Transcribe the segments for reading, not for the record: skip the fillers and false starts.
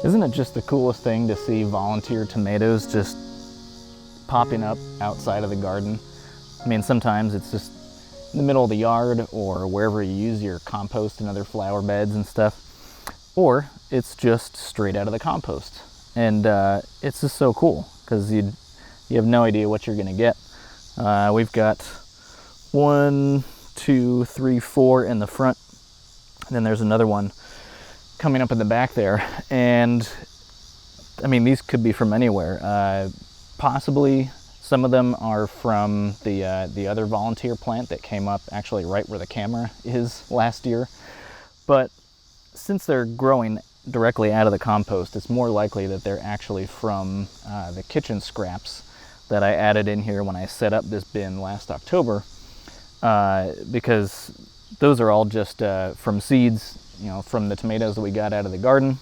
Isn't it just the coolest thing to see volunteer tomatoes just popping up outside of the garden? I mean, sometimes it's just in the middle of the yard or wherever you use your compost and other flower beds and stuff, or it's just straight out of the compost. And it's just so cool because you have no idea what you're gonna get. We've got 1, 2, 3, 4 in the front, and then there's another one coming up in the back there. And I mean, these could be from anywhere. Possibly some of them are from the other volunteer plant that came up actually right where the camera is last year. But since they're growing directly out of the compost, it's more likely that they're actually from the kitchen scraps that I added in here when I set up this bin last October, because those are all just from seeds, from the tomatoes that we got out of the garden.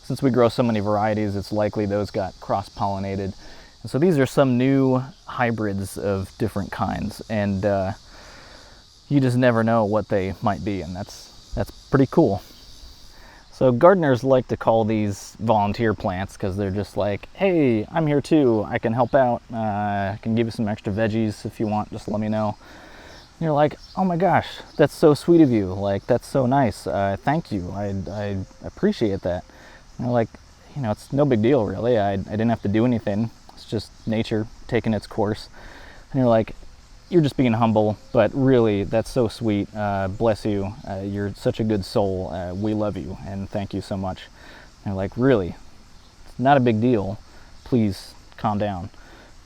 Since we grow so many varieties, it's likely those got cross-pollinated. And so these are some new hybrids of different kinds, and you just never know what they might be, and that's pretty cool. So gardeners like to call these volunteer plants because they're just like, hey, I'm here too, I can help out, I can give you some extra veggies if you want, just let me know. And you're like, oh my gosh, that's so sweet of you, like that's so nice, thank you, I appreciate that. And they're like, it's no big deal really, I didn't have to do anything, it's just nature taking its course. And you're like, you're just being humble, but really, that's so sweet. Bless you. You're such a good soul. We love you, and thank you so much. And they're like, really? It's not a big deal. Please calm down.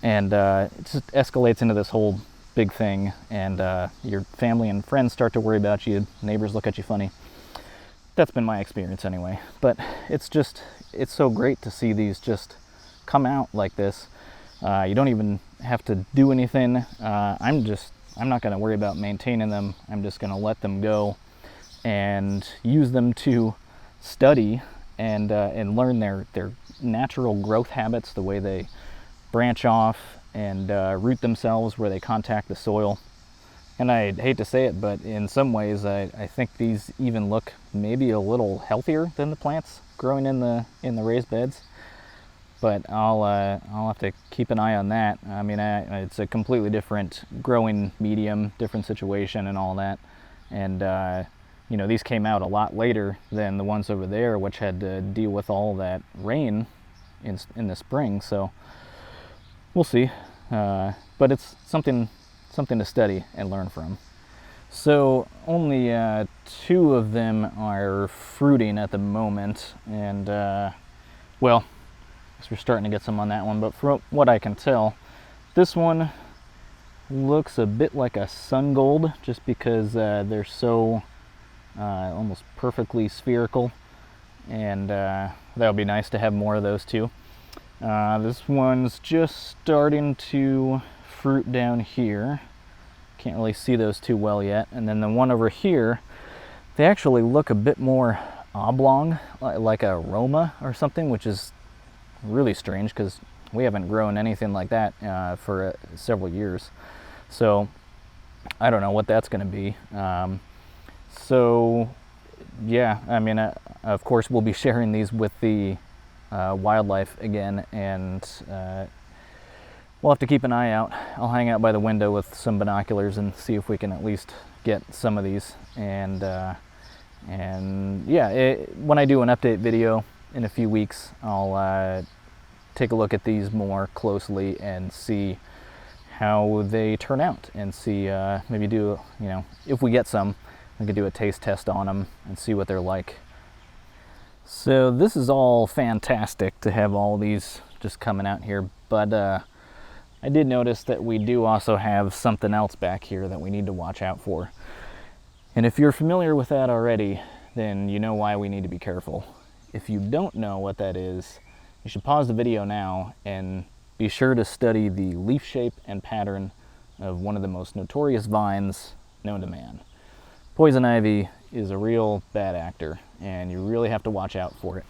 And it just escalates into this whole big thing, and your family and friends start to worry about you. Neighbors look at you funny. That's been my experience anyway. But it's so great to see these just come out like this. You don't even have to do anything. I'm not going to worry about maintaining them. I'm just going to let them go and use them to study and learn their natural growth habits, the way they branch off and root themselves where they contact the soil. And I hate to say it, but in some ways I think these even look maybe a little healthier than the plants growing in the raised beds. But I'll have to keep an eye on that. I mean, it's a completely different growing medium, different situation and all that. And, these came out a lot later than the ones over there, which had to deal with all that rain in the spring. So we'll see. But it's something to study and learn from. So only 2 of them are fruiting at the moment. And, well, we're starting to get some on that one, but from what I can tell, this one looks a bit like a sun gold just because they're so almost perfectly spherical, and that would be nice to have more of those too. This one's just starting to fruit down here. Can't really see those too well yet. And then the one over here, they actually look a bit more oblong, like a Roma or something, which is really strange because we haven't grown anything like that for several years. So I don't know what that's going to be. So yeah, I mean, of course we'll be sharing these with the wildlife again, and we'll have to keep an eye out. I'll hang out by the window with some binoculars and see if we can at least get some of these. And yeah, when I do an update video in a few weeks, I'll take a look at these more closely and see how they turn out, and see maybe do, if we get some, we could do a taste test on them and see what they're like. So this is all fantastic to have all these just coming out here, but I did notice that we do also have something else back here that we need to watch out for. And if you're familiar with that already, then you know why we need to be careful. If you don't know what that is, you should pause the video now and be sure to study the leaf shape and pattern of one of the most notorious vines known to man. Poison ivy is a real bad actor, and you really have to watch out for it.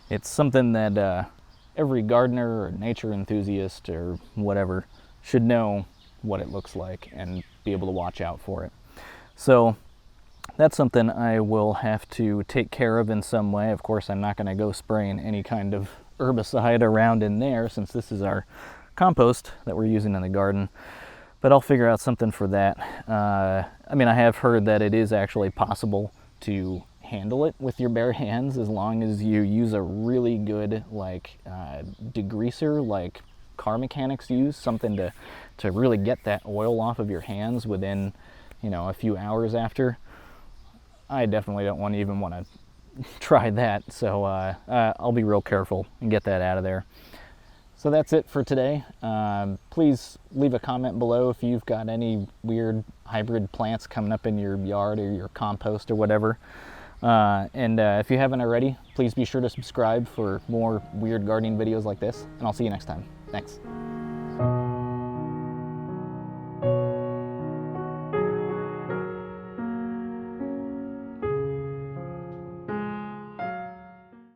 It's something that every gardener or nature enthusiast or whatever should know what it looks like and be able to watch out for it. So that's something I will have to take care of in some way. Of course, I'm not going to go spraying any kind of herbicide around in there since this is our compost that we're using in the garden. But I'll figure out something for that. I mean, I have heard that it is actually possible to handle it with your bare hands as long as you use a really good like degreaser like car mechanics use, something to really get that oil off of your hands within, you know, a few hours after. I definitely don't even want to try that, so I'll be real careful and get that out of there. So that's it for today. Please leave a comment below if you've got any weird hybrid plants coming up in your yard or your compost or whatever. And if you haven't already, please be sure to subscribe for more weird gardening videos like this, and I'll see you next time. Thanks.